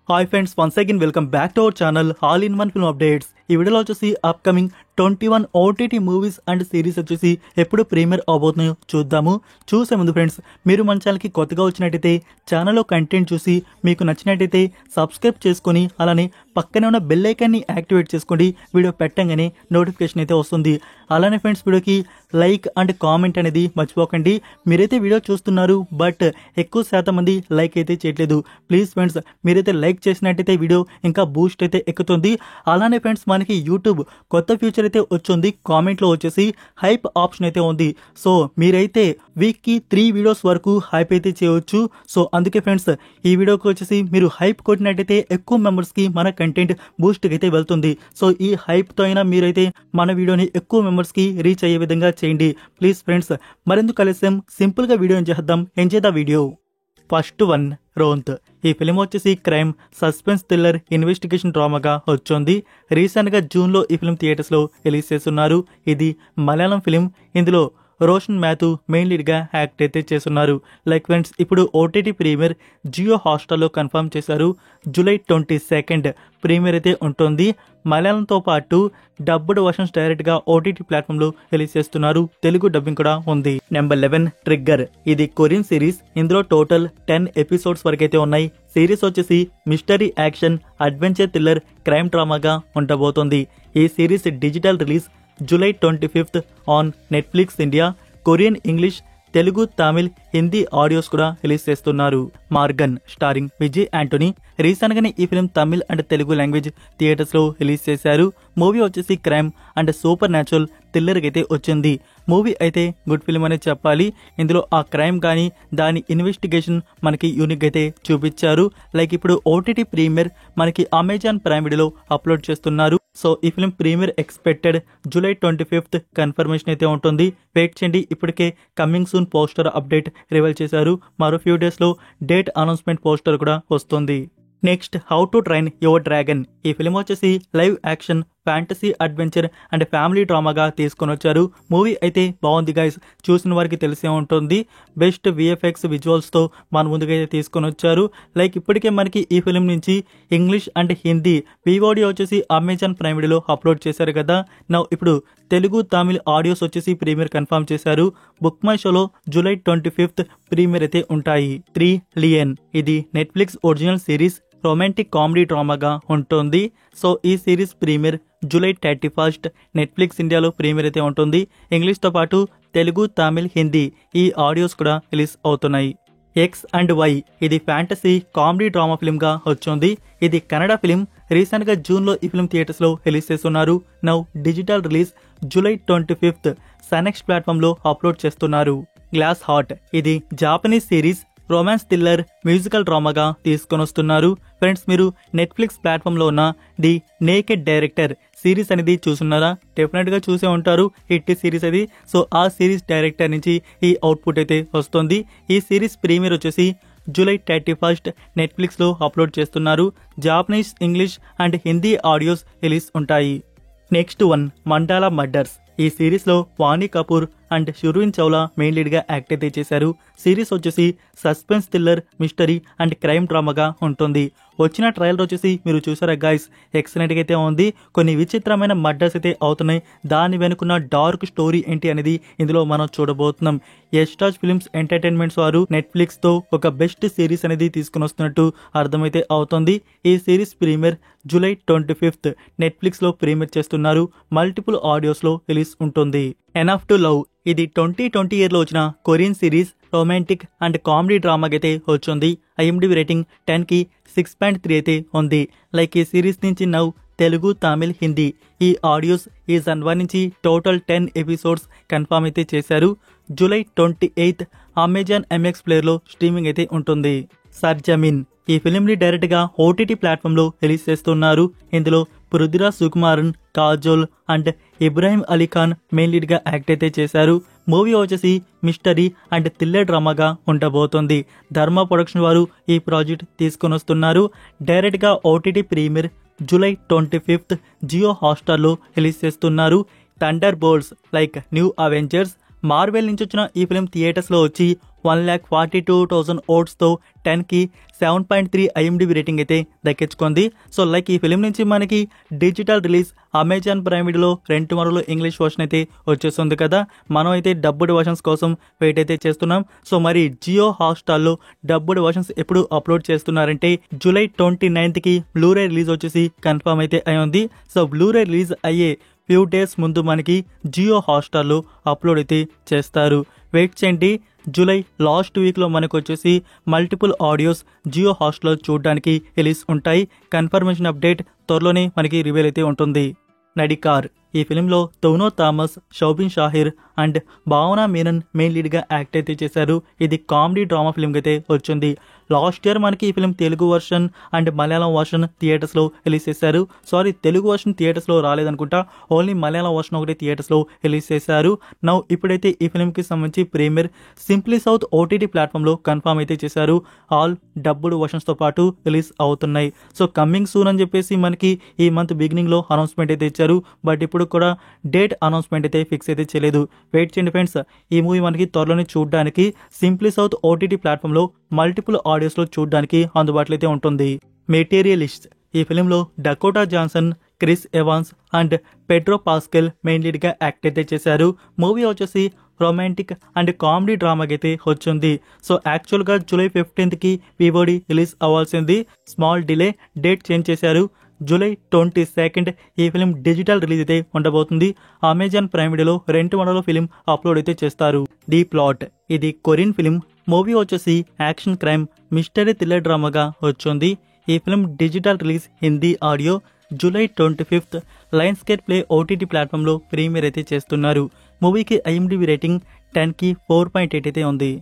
Hi friends, once again welcome back to our channel all in one film updates. ఈ వీడియోలో వచ్చేసి upcoming 21 OTT movies and series వచ్చేసి ఎప్పుడు premier అవబోతున్నాయో చూద్దాము. చూసే ముందు ఫ్రెండ్స్, మీరు మన ఛానల్కి కొత్తగా వచ్చినట్టయితే ఛానల్లో కంటెంట్ చూసి మీకు నచ్చినట్టయితే సబ్స్క్రైబ్ చేసుకొని అలానే పక్కనే ఉన్న బెల్ ఐకాన్ని యాక్టివేట్ చేసుకోండి. వీడియో పెట్టంగానే నోటిఫికేషన్ అయితే వస్తుంది. అలానే ఫ్రెండ్స్, వీడియోకి లైక్ అండ్ కామెంట్ అనేది మర్చిపోకండి. మీరైతే వీడియో చూస్తున్నారు బట్ ఎక్కువ శాతం మంది లైక్ అయితే చేయట్లేదు. ప్లీజ్ ఫ్రెండ్స్, మీరైతే లైక్ చేసినట్టయితే వీడియో ఇంకా బూస్ట్ అయితే ఎక్కుతుంది. అలానే ఫ్రెండ్స్, మనకి యూట్యూబ్ కొత్త ఫీచర్ అయితే వచ్చింది. కామెంట్లో వచ్చేసి హైప్ ఆప్షన్ అయితే ఉంది. సో మీరైతే వీక్కి 3 వీడియోస్ వరకు హైప్ అయితే చేయవచ్చు. సో అందుకే ఫ్రెండ్స్, ఈ వీడియోకి వచ్చేసి మీరు హైప్ కొట్టినట్టయితే ఎక్కువ మెంబర్స్కి మన కంటెంట్ బూస్ట్ అయితే వెళ్తుంది. సో ఈ హైప్తో అయినా మీరైతే మన వీడియోని ఎక్కువ మెంబర్స్కి రీచ్ అయ్యే విధంగా చేయండి. ప్లీజ్ ఫ్రెండ్స్, మరెందుకు కలిసాం, సింపుల్గా వీడియో చేద్దాం. Enjoy the video. First one, Ronth. ఈ ఫిలిం వచ్చేసి క్రైమ్, సస్పెన్స్, థ్రిల్లర్, ఇన్వెస్టిగేషన్ డ్రామాగా వచ్చింది. రీసెంట్గా జూన్లో ఈ ఫిలిం థియేటర్స్లో రిలీజ్ చేస్తున్నారు. ఇది మలయాళం ఫిలిం. ఇందులో రోషన్ మ్యాథ్యూ మెయిన్ లీడ్గా యాక్ట్ అయితే చేస్తున్నారు. లైక్ ఫ్రెండ్స్, ఇప్పుడు ఓటీటీ ప్రీమియర్ జియో హాట్స్టార్లో కన్ఫర్మ్ చేశారు. జూలై 22 ప్రీమియర్ అయితే ఉంటుంది. మలయాళంతో పాటు డబ్బుడ్ వర్షన్స్ డైరెక్ట్గా ఓటీటీ ప్లాట్ఫామ్లో రిలీజ్ చేస్తున్నారు. తెలుగు డబ్బింగ్ కూడా ఉంది. Number 11, trigger. ఇది కొరియన్ సిరీస్. ఇందులో టోటల్ 10 ఎపిసోడ్స్ వరకైతే ఉన్నాయి. సిరీస్ వచ్చేసి mystery, action, adventure, thriller, crime డ్రామాగా ఉండబోతోంది. ఈ series digital release July 25 on Netflix India. Korean, English, Telugu, Tamil, Hindi audios కూడా రిలీజ్ చేస్తున్నారు. మార్గన్ స్టారింగ్ విజయ్ యాంటోనీ. రీసెంట్ గానే ఈ film Tamil and Telugu language theatres లో రిలీజ్ చేశారు. మూవీ వచ్చేసి crime and super supernatural thriller వచ్చింది. మూవీ అయితే గుడ్ ఫిల్మ్ అనే చెప్పాలి. ఇందులో ఆ క్రైమ్ కానీ దాని ఇన్వెస్టిగేషన్ మనకి యూనిక్ అయితే చూపించారు. లైక్ ఇప్పుడు ఓటీటీ ప్రీమియర్ మనకి అమెజాన్ ప్రైమ్ వీడియోలో అప్లోడ్ చేస్తున్నారు. సో ఈ film premiere expected July 25 confirmation అయితే ఉంటుంది. వెయిట్ చేయండి. ఇప్పటికే coming soon poster update reveal చేశారు. మరో ఫ్యూ డేస్ లో డేట్ అనౌన్స్మెంట్ పోస్టర్ కూడా వస్తుంది. Next, how to train your dragon. ఈ ఫిల్మ్ వచ్చేసి live action, fantasy, adventure and family డ్రామాగా తీసుకొని వచ్చారు. మూవీ అయితే బాగుంది గైస్, చూసిన వారికి తెలిసే ఉంటుంది. బెస్ట్ విఎఫ్ఎక్స్ విజువల్స్తో మన ముందుకైతే తీసుకొని వచ్చారు. లైక్ ఇప్పటికే మనకి ఈ ఫిల్మ్ నుంచి ఇంగ్లీష్ అండ్ హిందీ వీఓడి వచ్చేసి అమెజాన్ ప్రైమ్ వీడియోలో అప్లోడ్ చేశారు కదా. నా ఇప్పుడు తెలుగు, తమిళ్ ఆడియోస్ వచ్చేసి ప్రీమియర్ కన్ఫర్మ్ చేశారు. బుక్ మై షోలో జూలై 25 ప్రీమియర్ అయితే ఉంటాయి. 3, లియన్. ఇది Netflix original series, romantic comedy డ్రామాగా ఉంటుంది. సో ఈ సిరీస్ ప్రీమియర్ జూలై 31 నెట్ఫ్లిక్స్ ఇండియాలో ప్రీమియర్ అయితే ఉంటుంది. ఇంగ్లీష్తో పాటు తెలుగు, తమిళ్, హిందీ ఈ ఆడియోస్ కూడా రిలీజ్ అవుతున్నాయి. X and Y. ఇది ఫ్యాంటసీ కామెడీ డ్రామా ఫిల్మ్ గా వచ్చింది. ఇది కన్నడ ఫిలిం. రీసెంట్ గా జూన్ లో ఈ ఫిల్మ్ థియేటర్స్ లో రిలీజ్ చేస్తున్నారు. Now digital release July 25 Sun NXT platform లో అప్లోడ్ చేస్తున్నారు. Glass heart. ఇది Japanese series, romance, thriller, musical డ్రామాగా తీసుకొని వస్తున్నారు. ఫ్రెండ్స్, మీరు నెట్ఫ్లిక్స్ ప్లాట్ఫామ్ లో ఉన్న ది నేకెడ్ డైరెక్టర్ సిరీస్ అనేది చూస్తున్నారా? డెఫినెట్ గా చూసే ఉంటారు. హిట్ సిరీస్ అది. సో ఆ సిరీస్ డైరెక్టర్ నుంచి ఈ అవుట్పుట్ అయితే వస్తుంది. ఈ సిరీస్ ప్రీమియర్ వచ్చేసి జూలై 31 నెట్ఫ్లిక్స్ లో అప్లోడ్ చేస్తున్నారు. Japanese, English and Hindi audios release ఉంటాయి. Next one, Mandala murders. ఈ సిరీస్ లో Vani Kapoor and Surveen Chawla main lead గా యాక్ట్ అయితే చేశారు. సిరీస్ వచ్చేసి suspense, thriller, mystery and crime డ్రామాగా ఉంటుంది. వచ్చిన ట్రయల్ వచ్చేసి మీరు చూసారా గైస్, ఎక్సలెంట్ గా అయితే ఉంది. కొన్ని విచిత్రమైన మర్డర్స్ అయితే అవుతున్నాయి. దాని వెనుకున్న డార్క్ స్టోరీ ఏంటి అనేది ఇందులో మనం చూడబోతున్నాం. యష్రాజ్ ఫిల్మ్స్ ఎంటర్టైన్మెంట్స్ వారు నెట్ఫ్లిక్స్ తో ఒక బెస్ట్ సిరీస్ అనేది తీసుకుని వస్తున్నట్టు అర్థమైతే అవుతుంది. ఈ సిరీస్ ప్రీమియర్ జూలై 25 నెట్ఫ్లిక్స్ లో ప్రీమియర్ చేస్తున్నారు. మల్టిపుల్ ఆడియోస్ లో రిలీజ్ ఉంటుంది. Enough to love. ఇది 2020 ఇయర్ లో వచ్చిన Korean series, romantic and comedy డ్రామాకి అయితే వచ్చింది. ఐఎండిబి రేటింగ్ 10 కి 6.3 అయితే ఉంది. లైక్ ఈ సిరీస్ నుంచి నౌ తెలుగు, తమిళ్, హిందీ ఈ ఆడియోస్ ఈ జనవరి నుంచి టోటల్ 10 ఎపిసోడ్స్ కన్ఫర్మ్ అయితే చేశారు. జూలై 28 అమెజాన్ ఎంఎక్స్ ప్లేయర్ లో స్ట్రీమింగ్ అయితే ఉంటుంది. సర్జమీన్. ఈ ఫిలిం ని డైరెక్ట్ గా ఓటీటీ ప్లాట్ఫామ్ లో రిలీజ్ చేస్తున్నారు. ఇందులో Prithviraj Sukumaran, Kajol and Ibrahim Ali Khan main lead గా యాక్ట్ అయితే చేశారు. మూవీ వచ్చేసి మిస్టరీ అండ్ థ్రిల్లర్ డ్రామాగా ఉండబోతోంది. ధర్మ ప్రొడక్షన్ వారు ఈ ప్రాజెక్ట్ తీసుకొని వస్తున్నారు. డైరెక్ట్ గా OTT premiere July 25 Jio Hotstar లో రిలీజ్ చేస్తున్నారు. Thunderbolts like new Avengers, Marvel నుంచి వచ్చిన ఈ ఫిలిం థియేటర్స్లో వచ్చి 1,42,000 ఓట్స్తో 10కి 7.3 IMDb రేటింగ్ అయితే దక్కించుకుంది. సో లైక్ ఈ ఫిలిం నుంచి మనకి డిజిటల్ రిలీజ్ అమెజాన్ ప్రైమ్ వీడియోలో 2 వారాల్లో ఇంగ్లీష్ వర్షన్ అయితే వచ్చేస్తుంది కదా. మనం అయితే డబ్బుడ్ వర్షన్స్ కోసం వెయిట్ అయితే చేస్తున్నాం. సో మరి జియో హాట్స్టార్లో డబ్బుడ్ వర్షన్స్ ఎప్పుడు అప్లోడ్ చేస్తున్నారంటే జూలై 29కి బ్లూరే రిలీజ్ వచ్చేసి కన్ఫర్మ్ అయితే అయ్యింది. సో బ్లూరే రిలీజ్ అయ్యే ఫ్యూ డేస్ ముందు మనకి జియో హాట్స్టార్లో అప్లోడ్ అయితే చేస్తారు. వెయిట్ చేయండి. జూలై లాస్ట్ వీక్లో మనకు వచ్చేసి మల్టిపుల్ ఆడియోస్ జియో హాట్స్టార్లో చూడడానికి రిలీజ్ ఉంటాయి. కన్ఫర్మేషన్ అప్డేట్ త్వరలోనే మనకి రివీల్ అయితే ఉంటుంది. నడికార్ ఈ ఫిలింలో తోనో థామస్, షౌబిన్ షాహిర్ అండ్ భావనా మీనన్ మెయిన్ లీడ్గా యాక్ట్ అయితే చేశారు. ఇది కామెడీ డ్రామా ఫిలిం అయితే వచ్చింది. లాస్ట్ ఇయర్ మనకి ఈ film Telugu version and Malayalam version థియేటర్స్లో రిలీజ్ చేశారు. తెలుగు వర్షన్ థియేటర్స్లో రాలేదనుకుంటా, ఓన్లీ మలయాళం వర్షన్ ఒకటి థియేటర్స్లో రిలీజ్ చేశారు. నౌ ఇప్పుడైతే ఈ ఫిలింకి సంబంధించి ప్రీమియర్ సింప్లీ సౌత్ ఓటీటీ ప్లాట్ఫామ్లో కన్ఫర్మ్ అయితే చేశారు. ఆల్ డబ్బుడ్ వర్షన్స్తో పాటు రిలీజ్ అవుతున్నాయి. సో కమింగ్ సూన్ అని చెప్పేసి మనకి ఈ మంత్ బిగినింగ్లో అనౌన్స్మెంట్ అయితే ఇచ్చారు. బట్ ఇప్పుడు కూడా డేట్ అనౌన్స్మెంట్ అయితే ఫిక్స్ అయితే చేయలేదు. వెయిట్ చేయండి ఫ్రెండ్స్. ఈ మూవీ మనకి త్వరలోనే చూడడానికి సింప్లీ సౌత్ ఓటీటీ ప్లాట్ఫామ్లో మల్టిపుల్ ఆడియోస్లో చూడడానికి అందుబాటులో అయితే ఉంటుంది. మెటీరియలిస్ట్ ఈ ఫిలింలో Dakota Johnson, Chris Evans and Pedro Pascal main లీడ్గా యాక్ట్ అయితే చేశారు. మూవీ వచ్చేసి రొమాంటిక్ అండ్ కామెడీ డ్రామాకి అయితే వచ్చింది. సో యాక్చువల్గా జూలై 15కి వివోడి రిలీజ్ అవ్వాల్సింది. స్మాల్ డిలే, డేట్ చేంజ్ చేశారు. జూలై 22 ఈ ఫిలిం డిజిటల్ రిలీజ్ అయితే ఉండబోతుంది. అమెజాన్ ప్రైమ్ వీడియోలో 2 వారాల్లో ఫిలిం అప్లోడ్ అయితే చేస్తారు. ది ప్లాట్ ఇది కొరియన్ ఫిలిం. మూవీ వచ్చేసి యాక్షన్ క్రైమ్ మిస్టరీ థ్రిల్లర్ డ్రామాగా వచ్చింది. ఈ film digital release Hindi audio July 25 Lionsgate play OTT ప్లాట్ఫామ్లో ప్రీమియర్ అయితే చేస్తున్నారు. మూవీకి IMDb రేటింగ్ 10కి 4.8 అయితే ఉంది.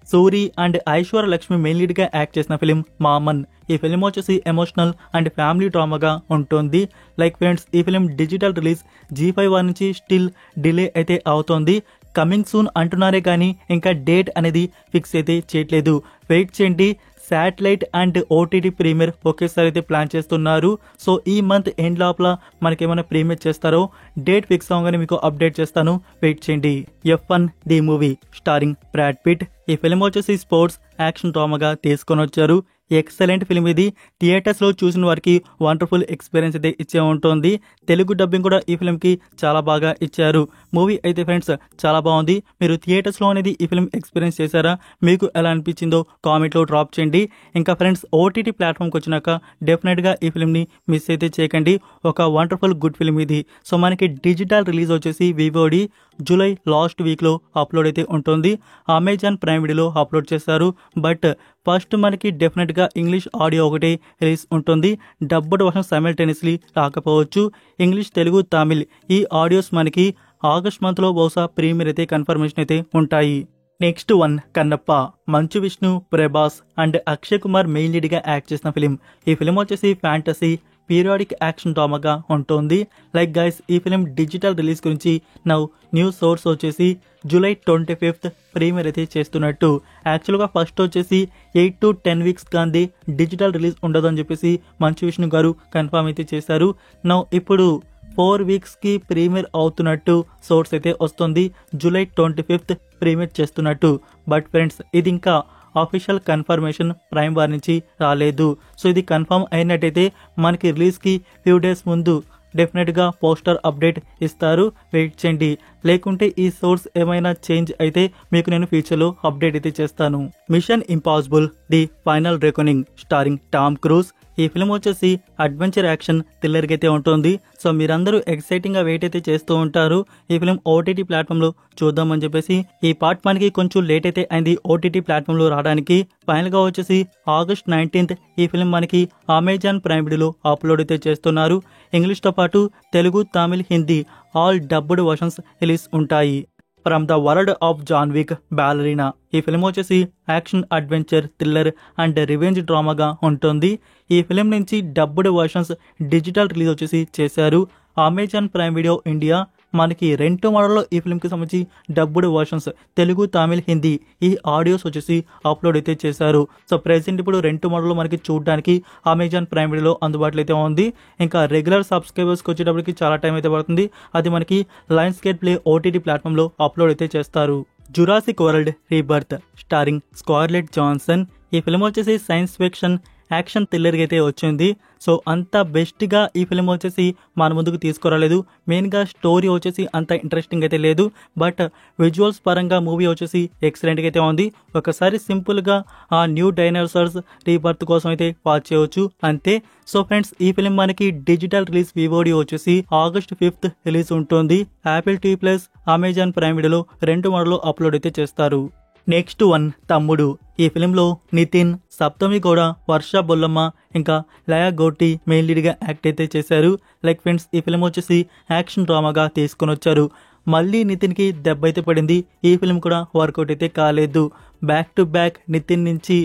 సూరి అండ్ ఐశ్వర్య లక్ష్మి మెయిన్ లీడ్గా యాక్ట్ చేసిన ఫిలిం మామన్. ఈ ఫిలిం వచ్చేసి ఎమోషనల్ అండ్ ఫ్యామిలీ డ్రామాగా ఉంటుంది. లైక్ ఫ్రెండ్స్, ఈ ఫిలిం డిజిటల్ రిలీజ్ G5 నుంచి స్టిల్ డిలే అయితే అవుతోంది. కమింగ్ సూన్ అంటున్నారే కానీ ఇంకా డేట్ అనేది ఫిక్స్ అయితే చేయట్లేదు. వెయిట్ చేయండి. శాటిలైట్ అండ్ ఓటీటీ ప్రీమియర్ ఒకేసారి అయితే ప్లాన్ చేస్తున్నారు. సో ఈ మంత్ ఎండ్ లోపల మనకేమైనా ప్రీమియర్ చేస్తారో డేట్ ఫిక్స్ అవగానే మీకు అప్డేట్ చేస్తాను. వెయిట్ చేయండి. F1 the movie starring Brad Pitt. ఈ ఫిలిం వచ్చేసి స్పోర్ట్స్ యాక్షన్ డ్రామాగా తీసుకొని వచ్చారు. ఎక్సలెంట్ ఫిలిం ఇది. థియేటర్స్లో చూసిన వారికి వండర్ఫుల్ ఎక్స్పీరియన్స్ అయితే ఇచ్చే ఉంటుంది. తెలుగు డబ్బింగ్ కూడా ఈ ఫిలింకి చాలా బాగా ఇచ్చారు. మూవీ అయితే ఫ్రెండ్స్ చాలా బాగుంది. మీరు థియేటర్స్లో అనేది ఈ ఫిలిం ఎక్స్పీరియన్స్ చేశారా? మీకు ఎలా అనిపించిందో కామెంట్లో డ్రాప్ చేయండి. ఇంకా ఫ్రెండ్స్, ఓటీటీ ప్లాట్ఫామ్కి వచ్చినాక డెఫినెట్గా ఈ ఫిలింని మిస్ అయితే చేయకండి. ఒక వండర్ఫుల్ గుడ్ ఫిలిం ఇది. సో మనకి డిజిటల్ రిలీజ్ వచ్చేసి వివోడి జూలై లాస్ట్ వీక్లో అప్లోడ్ అయితే ఉంటుంది. అమెజాన్ ప్రైమ్ వీడియోలో అప్లోడ్ చేస్తారు. బట్ ఫస్ట్ మనకి డెఫినెట్గా ఇంగ్లీష్ ఆడియో ఒకటే రిలీజ్ ఉంటుంది. డబ్బుడ్ వర్షన్ సైమల్టేనియస్లీ రాకపోవచ్చు. ఇంగ్లీష్, తెలుగు, తమిళ్ ఈ ఆడియోస్ మనకి ఆగస్ట్ మంత్లో బహుశా ప్రీమియర్ అయితే కన్ఫర్మేషన్ అయితే ఉంటాయి. Next one Kannappa. Manchu Vishnu, Prabhas and Akshay Kumar main లీడ్గా యాక్ట్ చేసిన ఫిలిం. ఈ ఫిలిం వచ్చేసి ఫ్యాంటసీ పీరియాడిక్ యాక్షన్ డ్రామాగా ఉంటుంది. లైక్ గైస్, ఈ ఫిలిం డిజిటల్ రిలీజ్ గురించి న్యూస్ సోర్స్ వచ్చేసి జూలై 25 ప్రీమియర్ అయితే చేస్తున్నట్టు. యాక్చువల్గా ఫస్ట్ వచ్చేసి 8 to 10 వీక్స్ గాంధీ డిజిటల్ రిలీజ్ ఉండదు అని చెప్పేసి మంచు విష్ణు గారు కన్ఫర్మ్ అయితే చేశారు. ఇప్పుడు 4 వీక్స్కి ప్రీమియర్ అవుతున్నట్టు సోర్స్ అయితే వస్తుంది. జూలై 25 ప్రీమియర్ చేస్తున్నట్టు. బట్ ఫ్రెండ్స్, ఇది ఇంకా ఆఫీషియల్ కన్ఫర్మేషన్ ప్రైమ్ వార్ నుంచి రాలేదు. సో ఇది కన్ఫర్మ్ అయినట్టయితే మనకి రిలీజ్కి ఫ్యూ డేస్ ముందు డెఫినెట్గా పోస్టర్ అప్డేట్ ఇస్తారు. వెయిట్ చేయండి. లేకుంటే ఈ సోర్స్ ఏమైనా చేంజ్ అయితే మీకు నేను ఫ్యూచర్లో అప్డేట్ అయితే చేస్తాను. Mission Impossible the final reckoning starring Tom Cruise. ఈ ఫిలిం వచ్చేసి అడ్వెంచర్ యాక్షన్ థ్రిల్లర్కి అయితే ఉంటుంది. సో మీరందరూ ఎక్సైటింగ్గా వెయిట్ అయితే చేస్తూ ఉంటారు ఈ ఫిలిం ఓటీటీ ప్లాట్ఫామ్లో చూద్దామని చెప్పేసి. ఈ పార్ట్ మనకి కొంచెం లేట్ అయితే అయింది ఓటీటీ ప్లాట్ఫామ్లో రావడానికి. ఫైనల్గా వచ్చేసి ఆగస్ట్ 19 ఈ ఫిలిం మనకి అమెజాన్ ప్రైమ్ వీడియోలో అప్లోడ్ అయితే చేస్తున్నారు. ఇంగ్లీష్తో పాటు Telugu, Tamil, Hindi all dubbed versions release ఉంటాయి. From the world of John Wick Ballerina. ఈ ఫిలిం వచ్చేసి action, adventure, thriller and revenge డ్రామాగా ఉంటుంది. ఈ ఫిలిం నుంచి డబ్బుడ్ వర్షన్స్ డిజిటల్ రిలీజ్ వచ్చేసి చేశారు. అమెజాన్ ప్రైమ్ వీడియో ఇండియా, మనకి 2 మోడల్లో ఈ ఫిల్మ్కి సంబంధించి డబ్బుడ్ వర్షన్స్ తెలుగు, తమిళ్, హిందీ ఈ ఆడియోస్ వచ్చేసి అప్లోడ్ అయితే చేశారు. సో ప్రెసెంట్ ఇప్పుడు 2 మోడల్లో మనకి చూడడానికి అమెజాన్ ప్రైమ్ వీడియోలో అందుబాటులో అయితే ఉంది. ఇంకా రెగ్యులర్ సబ్స్క్రైబర్స్కి వచ్చేటప్పటికి చాలా టైం అయితే పడుతుంది. అది మనకి లయన్స్ గేట్ ప్లే ఓటీటీ ప్లాట్ఫామ్లో అప్లోడ్ అయితే చేస్తారు. Jurassic world rebirth starring scarlet Johnson. ఈ ఫిల్మ్ వచ్చేసి సైన్స్ ఫిక్షన్ యాక్షన్ థ్రిల్లర్గా అయితే వచ్చింది. సో అంత బెస్ట్గా ఈ ఫిల్మ్ వచ్చేసి మన ముందుకు తీసుకురాలేదు. మెయిన్గా స్టోరీ వచ్చేసి అంత ఇంట్రెస్టింగ్ అయితే లేదు. బట్ విజువల్స్ పరంగా మూవీ వచ్చేసి ఎక్సలెంట్గా అయితే ఉంది. ఒకసారి సింపుల్గా ఆ న్యూ డైనోసార్స్ రీబర్త్ కోసం అయితే వాచ్ చేయవచ్చు అంతే. సో ఫ్రెండ్స్, ఈ ఫిల్మ్ మనకి డిజిటల్ రిలీజ్ వివోడి వచ్చేసి August 5th రిలీజ్ ఉంటుంది. Apple TV plus, Amazon prime వీడియోలో 2 మోడల్లో అప్లోడ్ అయితే చేస్తారు. నెక్స్ట్ వన్ తమ్ముడు. ఈ ఫిలింలో నితిన్, సప్తమి గౌడ, వర్ష బొల్లమ్మ ఇంకా లయా గోటి మెయిన్ లీడ్గా యాక్ట్ అయితే చేశారు. లైక్ ఫ్రెండ్స్, ఈ ఫిలిం వచ్చేసి యాక్షన్ డ్రామాగా తీసుకొని వచ్చారు. మళ్ళీ నితిన్కి దెబ్బ అయితే పడింది. ఈ ఫిలిం కూడా వర్కౌట్ అయితే కాలేదు. బ్యాక్ టు బ్యాక్ నితిన్ నుంచి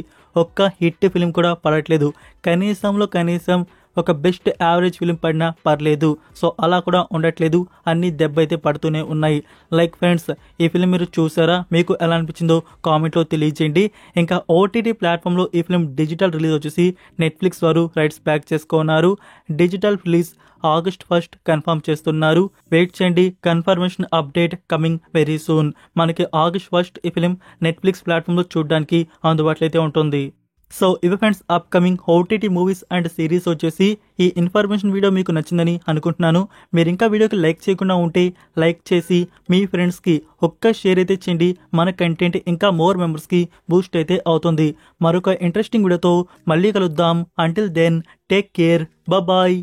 ఒక్క హిట్ ఫిలిం కూడా పడట్లేదు. కనీసం ఒక బెస్ట్ యావరేజ్ ఫిలిం పడినా పర్లేదు. సో అలా కూడా ఉండట్లేదు. అన్ని దెబ్బ అయితే పడుతూనే ఉన్నాయి. లైక్ ఫ్రెండ్స్, ఈ ఫిలిం మీరు చూసారా? మీకు ఎలా అనిపించిందో కామెంట్లో తెలియజేయండి. ఇంకా ఓటీటీ ప్లాట్ఫామ్లో ఈ ఫిలిం డిజిటల్ రిలీజ్ వచ్చేసి నెట్ఫ్లిక్స్ వారు రైట్స్ బ్యాక్ చేసుకున్నారు. Digital release August 1st confirm చేస్తున్నారు. వెయిట్ చేయండి, confirmation update coming very soon. మనకి August 1st ఈ ఫిలిం నెట్ఫ్లిక్స్ ప్లాట్ఫామ్లో చూడడానికి అందుబాటులో అయితే ఉంటుంది. సో ఇవి friends upcoming OTT movies and series వచ్చేసి. ఈ ఇన్ఫర్మేషన్ వీడియో మీకు నచ్చిందని అనుకుంటున్నాను. మీరు ఇంకా వీడియోకి లైక్ చేయకుండా ఉంటే లైక్ చేసి మీ ఫ్రెండ్స్కి ఒక్క షేర్ అయితే చేయండి. మన కంటెంట్ ఇంకా మోర్ మెంబర్స్కి బూస్ట్ అయితే అవుతుంది. మరొక ఇంట్రెస్టింగ్ వీడియోతో మళ్ళీ కలుద్దాం. Until then take care, bye.